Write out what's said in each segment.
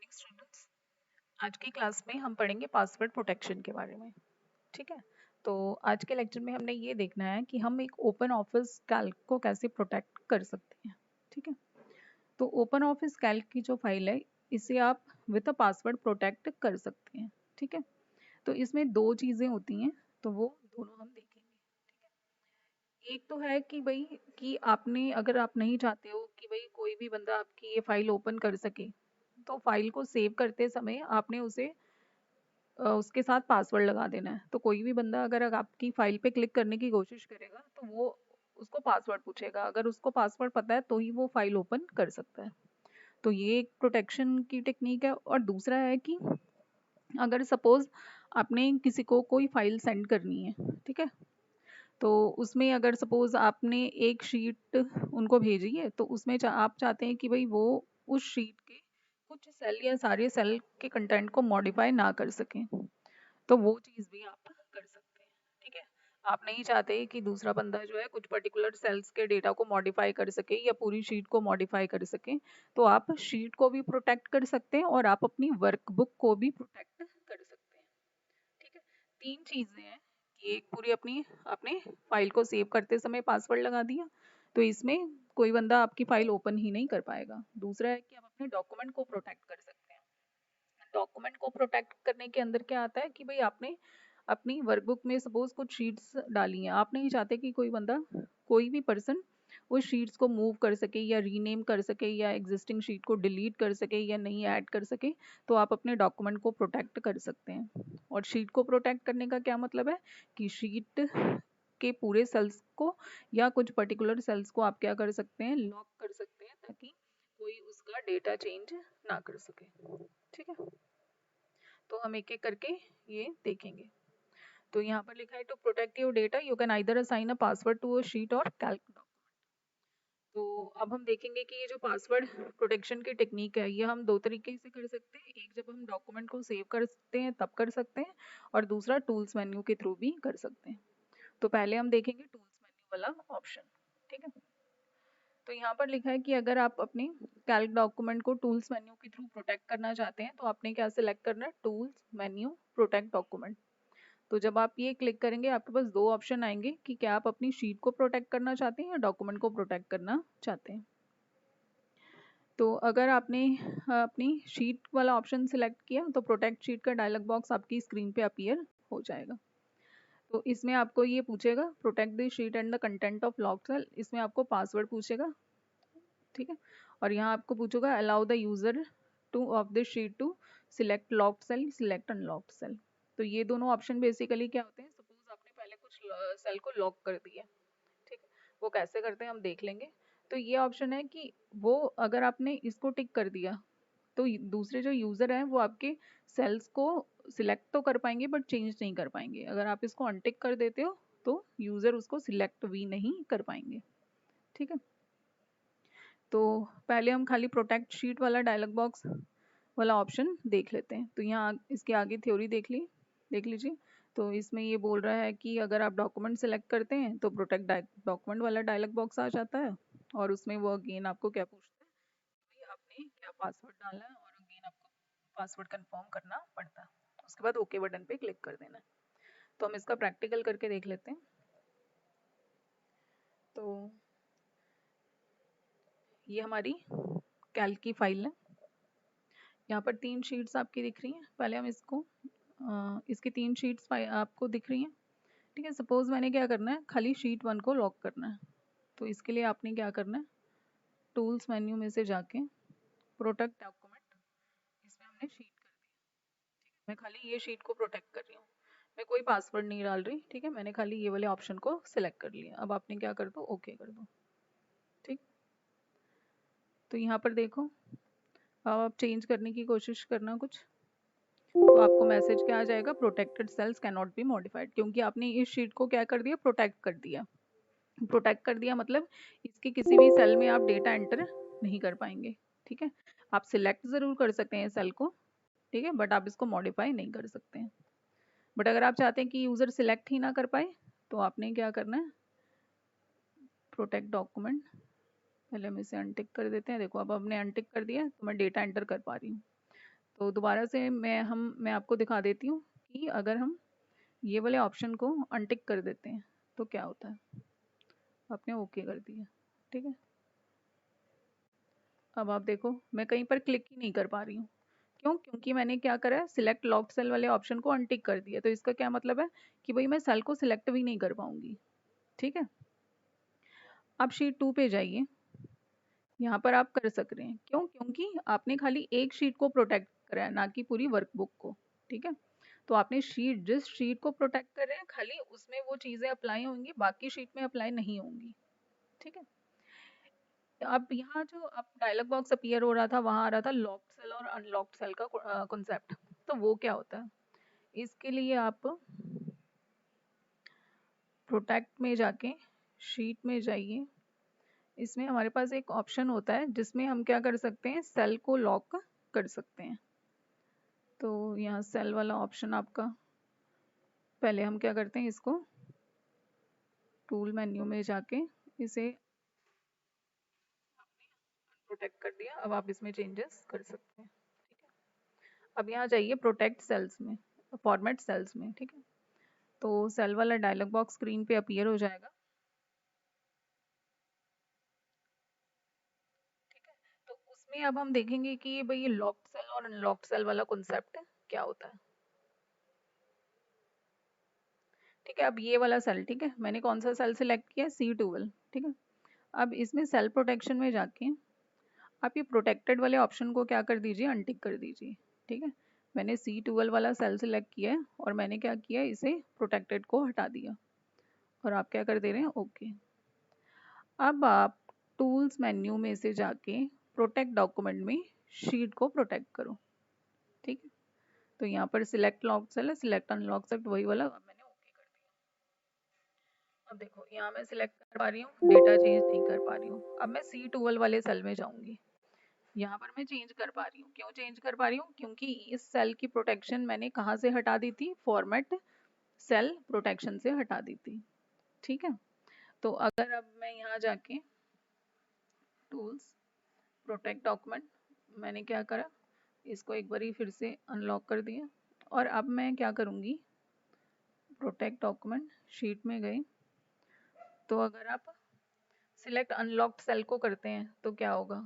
Morning students. आज की class में हम पढ़ेंगे पासवर्ड प्रोटेक्शन के बारे में। ठीक है। तो आज के लेक्चर में हमने ये देखना है कि हम एक ओपन ऑफिस कैल्क को कैसे प्रोटेक्ट कर सकते हैं। ठीक है। तो ओपन ऑफिस कैल्क की जो फाइल है इसे आप विद अ पासवर्ड प्रोटेक्ट कर सकते हैं। ठीक है। तो इसमें दो चीज़ें होती हैं, तो वो दोनों हम देखेंगे। एक तो है कि भाई कि आपने अगर आप नहीं चाहते हो कि भाई कोई भी बंदा आपकी ये फाइल ओपन कर सके, तो फाइल को सेव करते समय आपने उसे उसके साथ पासवर्ड लगा देना है। तो कोई भी बंदा अगर आपकी फाइल पे क्लिक करने की कोशिश करेगा तो वो उसको पासवर्ड पूछेगा। अगर उसको पासवर्ड पता है तो ही वो फाइल ओपन कर सकता है। तो ये एक प्रोटेक्शन की टेक्निक है। और दूसरा है कि अगर सपोज आपने किसी को कोई फाइल सेंड करनी है, ठीक है, तो उसमें अगर सपोज आपने एक शीट उनको भेजी है तो उसमें आप चाहते हैं कि भाई वो उस शीट के कुछ सेल या सारे सेल के कंटेंट को मॉडिफाई ना कर सकें, तो वो चीज़ भी आप कर सकते हैं। ठीक है। आप नहीं चाहते कि दूसरा बंदा जो है कुछ पर्टिकुलर सेल्स के डेटा को मॉडिफाई कर सके या पूरी शीट को मॉडिफाई कर सके, तो आप शीट को भी प्रोटेक्ट कर सकते हैं और आप अपनी वर्कबुक को भी प्रोटेक्ट कर सकते हैं। ठीक है। तीन चीजें हैं कि एक पूरी अपनी आपने फाइल को सेव करते समय पासवर्ड लगा दिया, तो इसमें कोई बंदा आपकी फाइल ओपन ही नहीं कर पाएगा। दूसरा है कि आप अपने डॉक्यूमेंट को प्रोटेक्ट कर सकते हैं। डॉक्यूमेंट को प्रोटेक्ट करने के अंदर क्या आता है कि भाई आपने अपनी वर्कबुक में सपोज कुछ शीट्स डाली हैं, आप नहीं चाहते कि कोई बंदा कोई भी पर्सन उस शीट्स को मूव कर सके या रीनेम कर सके या एग्जिस्टिंग शीट को डिलीट कर सके या नहीं ऐड कर सके, तो आप अपने डॉक्यूमेंट को प्रोटेक्ट कर सकते हैं। और शीट को प्रोटेक्ट करने का क्या मतलब है कि शीट के पूरे सेल्स को या कुछ पर्टिकुलर सेल्स को आप क्या कर सकते हैं, लॉक कर सकते हैं, ताकि कोई उसका डेटा चेंज ना कर सके। ठीक है। तो हम एक एक करके ये देखेंगे। तो यहाँ पर लिखा है to protect your data you can either assign a password to a sheet और कैल्क डॉक्यूमेंट। तो अब हम देखेंगे कि ये जो पासवर्ड प्रोटेक्शन की टेक्निक है ये हम दो तरीके से कर सकते हैं। एक जब हम डॉक्यूमेंट को सेव करते हैं तब कर सकते हैं, और दूसरा टूल्स मेन्यू के थ्रू भी कर सकते हैं। तो पहले हम देखेंगे टूल्स मेन्यू वाला ऑप्शन। ठीक है। तो यहाँ पर लिखा है कि अगर आप अपने कैल्क डॉक्यूमेंट को टूल्स मेन्यू के थ्रू प्रोटेक्ट करना चाहते हैं तो आपने क्या सिलेक्ट करना है, टूल्स मेन्यू प्रोटेक्ट डॉक्यूमेंट। तो जब आप ये क्लिक करेंगे आपके पास दो ऑप्शन आएंगे कि क्या आप अपनी शीट को प्रोटेक्ट करना चाहते हैं या डॉक्यूमेंट को प्रोटेक्ट करना चाहते हैं। तो अगर आपने अपनी शीट वाला ऑप्शन सिलेक्ट किया तो प्रोटेक्ट शीट का डायलॉग बॉक्स आपकी स्क्रीन पे अपीयर हो जाएगा। तो इसमें आपको ये पूछेगा protect the sheet and the content of locked cell, इसमें आपको पासवर्ड पूछेगा। ठीक है। और यहाँ आपको पूछूंगा allow the user to of the sheet to select locked cell, select unlocked cell. तो ये दोनों ऑप्शन बेसिकली क्या होते हैं, सपोज आपने पहले कुछ सेल को लॉक कर दिया, ठीक है, वो कैसे करते हैं हम देख लेंगे। तो ये ऑप्शन है कि वो अगर आपने इसको टिक कर दिया तो दूसरे जो यूजर हैं वो आपके सेल्स को सिलेक्ट तो कर पाएंगे बट चेंज नहीं कर पाएंगे। अगर आप इसको अनटिक कर देते हो तो यूजर उसको सिलेक्ट भी नहीं कर पाएंगे। ठीक है। तो पहले हम खाली प्रोटेक्ट शीट वाला डायलॉग बॉक्स वाला ऑप्शन देख लेते हैं। तो यहाँ इसके आगे थ्योरी देख लीजिए। तो इसमें ये बोल रहा है कि अगर आप डॉक्यूमेंट सेलेक्ट करते हैं तो प्रोटेक्ट डॉक्यूमेंट वाला डायलॉग बॉक्स आ जाता है, और उसमें वो अगेन आपको क्या पूछता है कि आपने क्या पासवर्ड डाला है, और अगेन आपको पासवर्ड कंफर्म करना पड़ता है। उसके बाद ओके बटन पे क्लिक कर देना है। तो हम इसका प्रैक्टिकल करके देख लेते हैं। तो ये हमारी कैल्क की फाइल है। यहाँ पर तीन शीट्स आपकी दिख रही हैं। पहले हम इसको इसकी तीन शीट्स आपको दिख रही हैं। ठीक है। सपोज मैंने क्या करना है, खाली शीट 1 को लॉक करना है। तो इसके लिए आपने क्या करना है, टूल्स मेन्यू में से जाके प्रोटेक्ट डॉक्यूमेंट, इसमें हमने शीट कर दी। मैं खाली ये शीट को प्रोटेक्ट कर रही हूँ, मैं कोई पासवर्ड नहीं डाल रही। ठीक है। मैंने खाली ये वाले ऑप्शन को सिलेक्ट कर लिया। अब आपने क्या कर दो, ओके कर दो। ठीक। तो यहाँ पर देखो, अब आप चेंज करने की कोशिश करना कुछ, तो आपको मैसेज क्या आ जाएगा, protected cells can not be modified, क्योंकि आपने इस शीट को क्या कर दिया, प्रोटेक्ट कर दिया। प्रोटेक्ट कर दिया मतलब इसके किसी भी सेल में आप डेटा एंटर नहीं कर पाएंगे। ठीक है। आप सिलेक्ट जरूर कर सकते हैं सेल को, ठीक है, बट आप इसको मॉडिफाई नहीं कर सकते हैं। बट अगर आप चाहते हैं कि यूजर सिलेक्ट ही ना कर पाए तो आपने क्या करना है, प्रोटेक्ट डॉक्यूमेंट, पहले हम इसे अनटिक कर देते हैं। देखो अब हमने अनटिक कर दिया तो मैं डेटा एंटर कर पा रही हूँ। तो दोबारा से मैं आपको दिखा देती हूँ कि अगर हम ये वाले ऑप्शन को अनटिक कर देते हैं तो क्या होता है। आपने ओके कर दिया, ठीक है। अब आप देखो मैं कहीं पर क्लिक ही नहीं कर पा रही हूँ। क्यों? क्योंकि मैंने क्या करा है, सिलेक्ट लॉक्ड सेल वाले ऑप्शन को अनटिक कर दिया। तो इसका क्या मतलब है कि भाई मैं सेल को सिलेक्ट भी नहीं कर पाऊंगी, ठीक है। अब शीट 2 पे जाइए, यहाँ पर आप कर सक रहे हैं। क्यों? क्योंकि आपने खाली एक शीट को प्रोटेक्ट करा है, ना कि पूरी वर्कबुक को, ठीक है। तो आपने जिस शीट को प्रोटेक्ट कर रहे हैं खाली उसमें वो चीजें अप्लाई होंगी, बाकी शीट में अप्लाई नहीं होंगी, ठीक है। अब यहाँ जो अब डायलॉग बॉक्स अपीयर हो रहा था, वहां आ रहा था लॉक्ड सेल और अनलॉक्ड सेल का कॉन्सेप्ट। तो वो क्या होता है, इसके लिए आप प्रोटेक्ट में जाके शीट में जाइए। इसमें हमारे पास एक ऑप्शन होता है जिसमें हम क्या कर सकते हैं, सेल को लॉक कर सकते हैं। तो यहाँ सेल वाला ऑप्शन आपका, पहले हम क्या करते हैं, इसको टूल मेन्यू में जाके इसे प्रोटेक्ट कर दिया। अब आप इसमें चेंजेस कर सकते हैं, ठीक है। अब यहाँ जाइए प्रोटेक्ट सेल्स में, फॉर्मेट सेल्स में, ठीक है। तो सेल वाला डायलॉग बॉक्स स्क्रीन पे अपीयर हो जाएगा, ठीक है। तो उसमें अब हम देखेंगे कि भाई ये लॉक्ड सेल और अनलॉक्ड सेल वाला कॉन्सेप्ट क्या होता है, ठीक है। अब ये वाला सेल, ठीक है, मैंने कौन सा सेल सिलेक्ट किया, C12, ठीक है। अब इसमें सेल प्रोटेक्शन में जाके आप ये प्रोटेक्टेड वाले ऑप्शन को क्या कर दीजिए, अनटिक कर दीजिए, ठीक है। मैंने C12 वाला सेल सिलेक्ट किया है और मैंने क्या किया, इसे प्रोटेक्टेड को हटा दिया और आप क्या कर दे रहे हैं, ओके। अब आप टूल्स मेन्यू में से जाके प्रोटेक्ट डॉक्यूमेंट में शीट को प्रोटेक्ट करो, ठीक है। तो यहाँ पर सिलेक्ट लॉक्ड सेल है, सिलेक्ट अनलॉक सेल वही वाला, अब मैंने ओके कर दिया। अब देखो यहाँ मैं सिलेक्ट कर पा रही हूँ, डेटा चेंज नहीं कर पा रही हूँ। अब मैं C12 वाले सेल में जाऊंगी, यहाँ पर मैं चेंज कर पा रही हूँ। क्यों चेंज कर पा रही हूँ? क्योंकि इस सेल की प्रोटेक्शन मैंने कहाँ से हटा दी थी, फॉर्मेट सेल प्रोटेक्शन से हटा दी थी, ठीक है। तो अगर अब मैं यहाँ जाके टूल्स प्रोटेक्ट डॉक्यूमेंट, मैंने क्या करा, इसको एक बारी फिर से अनलॉक कर दिया और अब मैं क्या करूँगी, प्रोटेक्ट डॉक्यूमेंट शीट में गई। तो अगर आप सिलेक्ट अनलॉक्ड सेल को करते हैं तो क्या होगा,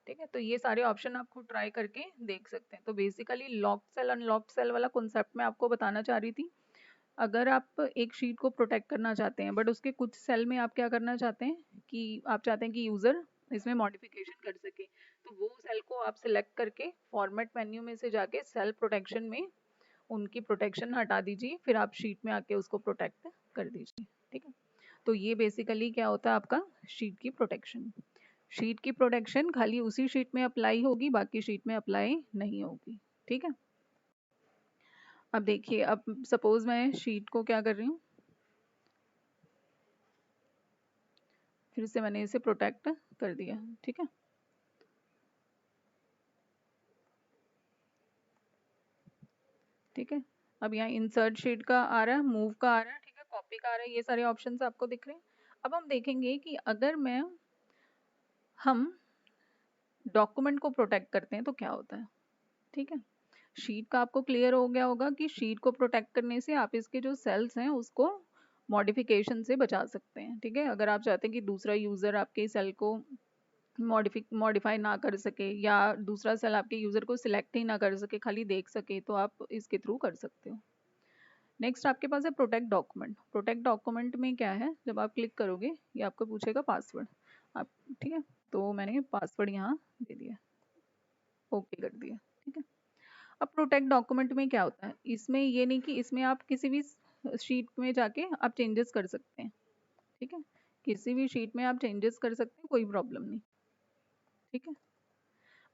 ठीक है। तो ये सारे ऑप्शन आप खुद ट्राई करके देख सकते हैं। तो basically locked cell unlocked cell वाला कॉन्सेप्ट मैं आपको बताना चाह रही थी। अगर आप एक शीट को प्रोटेक्ट करना चाहते हैं बट उसके कुछ सेल में आप क्या करना चाहते हैं कि आप चाहते हैं कि यूज़र इसमें मॉडिफिकेशन कर सके, तो वो सेल को आप सिलेक्ट करके फॉर्मेट मेन्यू में से जाके सेल प्रोटेक्शन में उनकी प्रोटेक्शन हटा दीजिए, फिर आप शीट में आके उसको प्रोटेक्ट कर दीजिए, ठीक है। तो ये बेसिकली क्या होता है आपका शीट की प्रोटेक्शन। शीट की प्रोटेक्शन खाली उसी शीट में अप्लाई होगी, बाकी शीट में अप्लाई नहीं होगी, ठीक है। अब देखिए, अब सपोज मैं शीट को क्या कर रही हूँ, फिर से मैंने इसे प्रोटेक्ट कर दिया, ठीक है। ठीक है, अब यहाँ इंसर्ट शीट का आ रहा है, मूव का आ रहा है, ठीक है, कॉपी का आ रहा है, ये सारे ऑप्शंस आपको दिख रहे हैं। अब हम देखेंगे कि अगर हम डॉक्यूमेंट को प्रोटेक्ट करते हैं तो क्या होता है, ठीक है। शीट का आपको क्लियर हो गया होगा कि शीट को प्रोटेक्ट करने से आप इसके जो सेल्स हैं उसको मॉडिफिकेशन से बचा सकते हैं, ठीक है। अगर आप चाहते हैं कि दूसरा यूजर आपके सेल को मॉडिफाई ना कर सके या दूसरा सेल आपके यूजर को सिलेक्ट ही ना कर सके, खाली देख सके, तो आप इसके थ्रू कर सकते हो। नेक्स्ट आपके पास है प्रोटेक्ट डॉक्यूमेंट। प्रोटेक्ट डॉक्यूमेंट में क्या है, जब आप क्लिक करोगे ये आपको पूछेगा पासवर्ड, आप, ठीक है। तो मैंने पासवर्ड यहाँ दे दिया, ओके कर दिया, ठीक है। अब प्रोटेक्ट डॉक्यूमेंट में क्या होता है, इसमें ये नहीं कि इसमें आप किसी भी शीट में जाके आप चेंजेस कर सकते हैं, ठीक है। किसी भी शीट में आप चेंजेस कर सकते हैं, कोई प्रॉब्लम नहीं, ठीक है।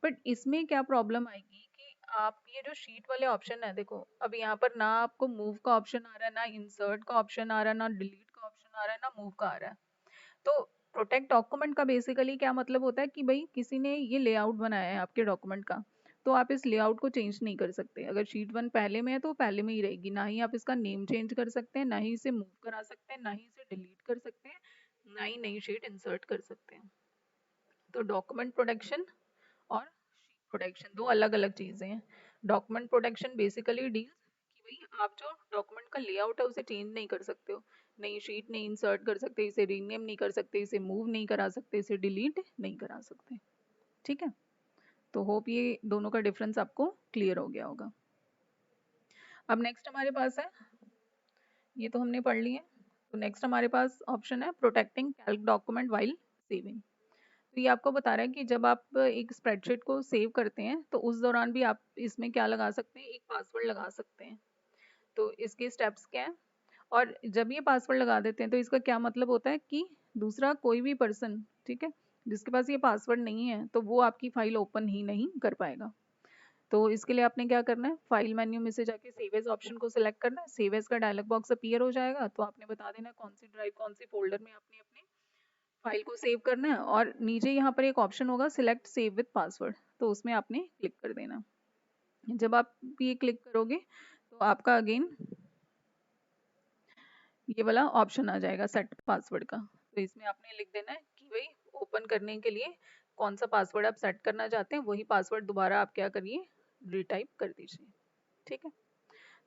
बट इसमें क्या प्रॉब्लम आएगी कि आप ये जो शीट वाले ऑप्शन है, देखो अब यहाँ पर ना आपको मूव का ऑप्शन आ रहा है, ना इंसर्ट का ऑप्शन आ रहा है, ना डिलीट का ऑप्शन आ रहा है, ना मूव का आ रहा है। तो प्रोटेक्ट डॉक्यूमेंट का बेसिकली क्या मतलब होता है कि भाई किसी ने ये लेआउट बनाया है आपके डॉक्यूमेंट का, तो आप इस लेआउट को चेंज नहीं कर सकते। अगर शीट 1 पहले में है तो पहले में ही रहेगी, ना ही आप इसका नेम चेंज कर सकते हैं, ना ही इसे मूव करा सकते हैं, ना ही इसे डिलीट कर सकते हैं, ना ही नई शीट इंसर्ट कर सकते हैं। तो डॉक्यूमेंट प्रोटेक्शन और शीट प्रोटेक्शन, दो अलग अलग चीजें हैं। डॉक्यूमेंट प्रोटेक्शन बेसिकली डील्स कि भाई आप जो डॉक्यूमेंट का लेआउट है उसे चेंज नहीं कर सकते हो, नई शीट नहीं इंसर्ट कर सकते, इसे रीनेम नहीं कर सकते, इसे मूव नहीं करा सकते, इसे डिलीट नहीं करा सकते। ठीक है, तो होप ये दोनों का डिफरेंस आपको क्लियर हो गया होगा। अब नेक्स्ट हमारे पास है, ये तो हमने पढ़ लिया, तो नेक्स्ट हमारे पास ऑप्शन है protecting Calc document while saving. तो ये आपको बता रहा है कि जब आप एक स्प्रेडशीट को सेव करते हैं तो उस दौरान भी आप इसमें क्या लगा सकते हैं, एक पासवर्ड लगा सकते हैं। तो इसके स्टेप्स क्या है, और जब ये पासवर्ड लगा देते हैं तो इसका क्या मतलब होता है कि दूसरा कोई भी पर्सन, ठीक है, जिसके पास ये पासवर्ड नहीं है तो वो आपकी फाइल ओपन ही नहीं कर पाएगा। तो इसके लिए आपने क्या करना है, फाइल मेन्यू में से जाके सेव एज ऑप्शन को सिलेक्ट करना है, सेव एज का डायलॉग बॉक्स अपीयर हो जाएगा, तो आपने बता देना कौन सी ड्राइव कौन सी फोल्डर में आपने अपने फाइल को सेव करना है, और नीचे यहाँ पर एक ऑप्शन होगा सिलेक्ट सेव विद पासवर्ड, तो उसमें आपने क्लिक कर देना। जब आप ये क्लिक करोगे तो आपका अगेन ये वाला ऑप्शन आ जाएगा सेट पासवर्ड का। तो इसमें आपने लिख देना है कि भाई ओपन करने के लिए कौन सा पासवर्ड आप सेट करना चाहते हैं, वही पासवर्ड दोबारा आप क्या करिए, रीटाइप कर दीजिए। ठीक है,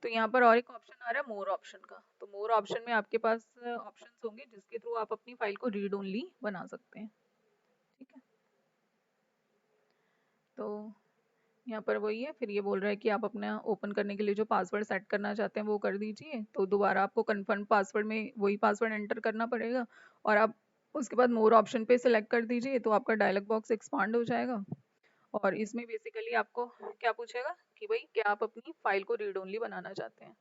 तो यहाँ पर और एक ऑप्शन आ रहा है मोर ऑप्शन का, तो मोर ऑप्शन में आपके पास ऑप्शंस होंगे जिसके थ्रू आप अपनी फाइल को रीड ओनली बना सकते हैं। ठीक है, तो यहाँ पर वही है, फिर ये बोल रहा है कि आप अपना ओपन करने के लिए जो पासवर्ड सेट करना चाहते हैं वो कर दीजिए, तो दोबारा आपको कंफर्म पासवर्ड में वही पासवर्ड एंटर करना पड़ेगा, और आप उसके बाद मोर ऑप्शन पे सिलेक्ट कर दीजिए, तो आपका डायलॉग बॉक्स एक्सपांड हो जाएगा। और इसमें बेसिकली आपको क्या पूछेगा कि भाई क्या आप अपनी फाइल को रीड ओनली बनाना चाहते हैं,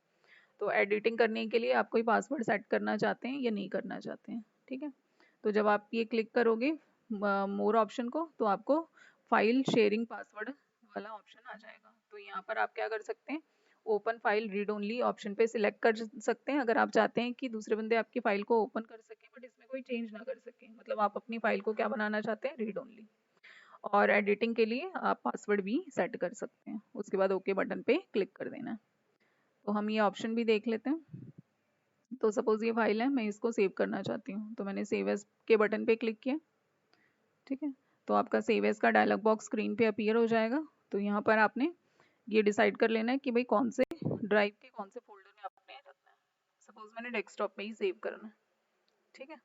तो एडिटिंग करने के लिए आप कोई पासवर्ड सेट करना चाहते हैं या नहीं करना चाहते हैं। ठीक है, तो जब आप ये क्लिक करोगे मोर ऑप्शन को, तो आपको फाइल शेयरिंग पासवर्ड वाला ऑप्शन आ जाएगा। तो यहाँ पर आप क्या कर सकते हैं, open file read only option पे सिलेक्ट कर सकते हैं, अगर आप चाहते हैं कि दूसरे बंदे आपकी फाइल को ओपन कर सके बट इसमें कोई चेंज ना कर सके, मतलब आप अपनी फाइल को क्या बनाना चाहते हैं, रीड ओनली। और एडिटिंग के लिए आप पासवर्ड भी सेट कर सकते हैं, उसके बाद ओके बटन पे क्लिक कर देना। तो हम ये ऑप्शन भी देख लेते हैं। तो सपोज ये फाइल है, मैं इसको सेव करना चाहती हूँ, तो मैंने सेव एज के बटन पे क्लिक किया। ठीक है, तो आपका सेव एज का डायलॉग बॉक्स स्क्रीन पे अपीयर हो जाएगा। तो यहाँ पर आपने ये डिसाइड कर लेना है कि भाई कौन से ड्राइव के कौन से फोल्डर में आपने रखना है। सपोज मैंने डेस्कटॉप पे ही सेव करना है। ठीक है,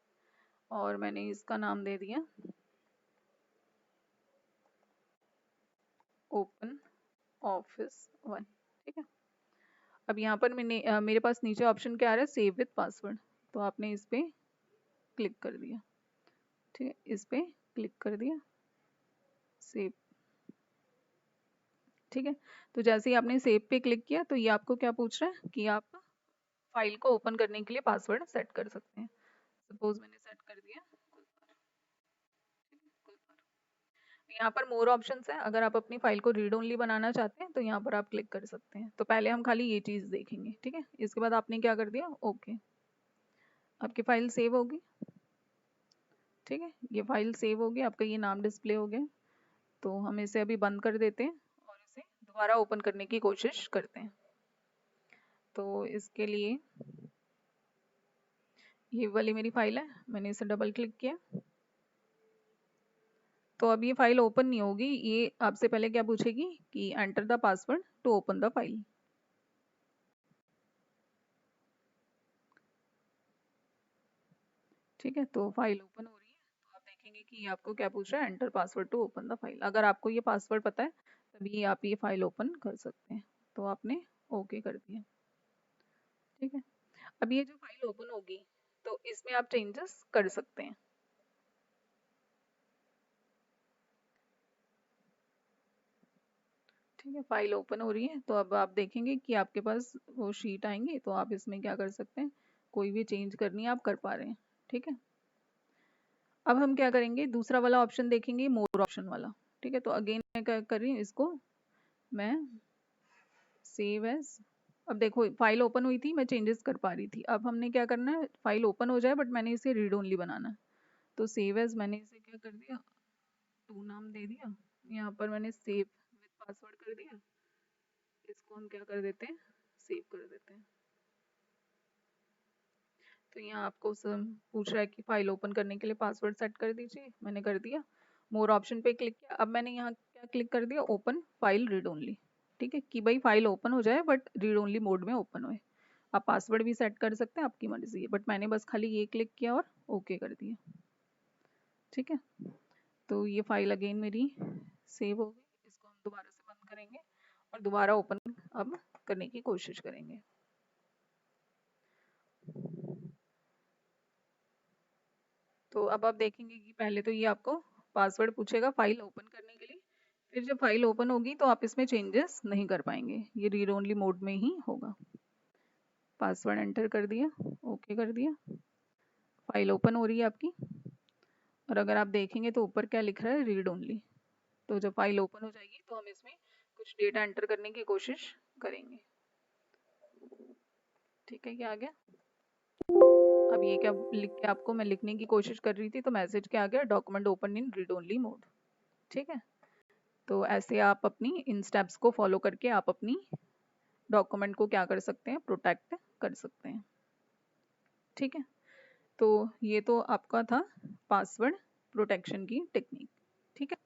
और मैंने इसका नाम दे दिया ओपन ऑफिस 1। ठीक है, अब यहाँ पर मेरे पास नीचे ऑप्शन क्या आ रहा है, सेव विद पासवर्ड, तो आपने इस पे क्लिक कर दिया। ठीक है, इस पे क्लिक कर दिया, सेव। ठीक है, तो जैसे ही आपने सेव पे क्लिक किया तो ये आपको क्या पूछ रहा है कि आप फाइल को ओपन करने के लिए पासवर्ड सेट कर सकते हैं। सपोज मैंने सेट कर दिया यहाँ पर मोर ऑप्शंस है, अगर आप अपनी फाइल को रीड ओनली बनाना चाहते हैं तो यहाँ पर आप क्लिक कर सकते हैं। तो पहले हम खाली ये चीज देखेंगे। ठीक है, इसके बाद आपने क्या कर दिया, ओके, आपकी फाइल सेव होगी। ठीक है, ये फाइल सेव होगी, आपका ये नाम डिस्प्ले हो गया। तो हम इसे अभी बंद कर देते हैं और इसे दोबारा ओपन करने की कोशिश करते हैं। तो इसके लिए ये वाली मेरी फाइल है, मैंने इसे डबल क्लिक किया, तो अब ये फाइल ओपन नहीं होगी, ये आपसे पहले क्या पूछेगी कि enter the password to open the file. ठीक है, तो फाइल ओपन हो रही है, तो आप देखेंगे कि ये आपको क्या पूछ रहा है, enter password to open the file. अगर आपको ये पासवर्ड पता है तभी आप ये फाइल ओपन कर सकते हैं। तो आपने ओके कर दिया। ठीक है, अब ये जो फाइल ओपन होगी तो इसमें आप चेंजेस कर सकते हैं। ठीक है, फाइल ओपन हो रही है, तो अब आप देखेंगे कि आपके पास वो शीट आएंगे, तो आप इसमें क्या कर सकते हैं, कोई भी चेंज करनी है आप कर पा रहे हैं। ठीक है, अब हम क्या करेंगे, दूसरा वाला ऑप्शन देखेंगे, मोर ऑप्शन वाला। ठीक है, तो अगेन मैं क्या कर रही हूँ, इसको मैं सेव एज, अब देखो फाइल ओपन हुई थी, मैं चेंजेस कर पा रही थी। अब हमने क्या करना है, फाइल ओपन हो जाए बट मैंने इसे रीड ओनली बनाना है। तो सेव एज मैंने इसे क्या कर दिया, टू नाम दे दिया, यहाँ पर मैंने सेव विद पासवर्ड कर दिया, इसको हम क्या कर देते हैं, सेव कर देते हैं। तो यहाँ आपको पूछ रहा है कि फाइल ओपन करने के लिए पासवर्ड सेट कर दीजिए, मैंने कर दिया। मोर ऑप्शन पे क्लिक किया, अब मैंने यहाँ क्या क्लिक कर दिया, ओपन फाइल रीड ओनली। ठीक है, कि भाई फाइल ओपन हो जाए बट रीड ओनली मोड में ओपन होए। आप पासवर्ड भी सेट कर सकते हैं, आपकी मर्जी है, बट मैंने बस खाली ये क्लिक किया और ओके कर दिया। ठीक है, तो ये फाइल अगेन मेरी सेव हो गई। इसको हम दोबारा से बंद करेंगे और दोबारा ओपन अब करने की कोशिश करेंगे। तो अब आप देखेंगे कि पहले तो ये आपको पासवर्ड पूछेगा फाइल ओपन करने के लिए, फिर जब फाइल ओपन होगी तो आप इसमें चेंजेस नहीं कर पाएंगे, ये रीड ओनली मोड में ही होगा। पासवर्ड एंटर कर दिया, ओके कर दिया, फाइल ओपन हो रही है आपकी। और अगर आप देखेंगे तो ऊपर क्या लिख रहा है, रीड ओनली। तो जब फाइल ओपन हो जाएगी तो हम इसमें कुछ डेटा एंटर करने की कोशिश करेंगे। ठीक है, क्या आ गया? अब ये क्या लिख के आपको मैं लिखने की कोशिश कर रही थी, तो मैसेज क्या आ गया, document open in read only mode. ठीक है, तो ऐसे आप अपनी इन स्टेप्स को फॉलो करके आप अपनी डॉक्यूमेंट को क्या कर सकते हैं, प्रोटेक्ट कर सकते हैं। ठीक है, तो ये तो आपका था पासवर्ड प्रोटेक्शन की टेक्निक। ठीक है।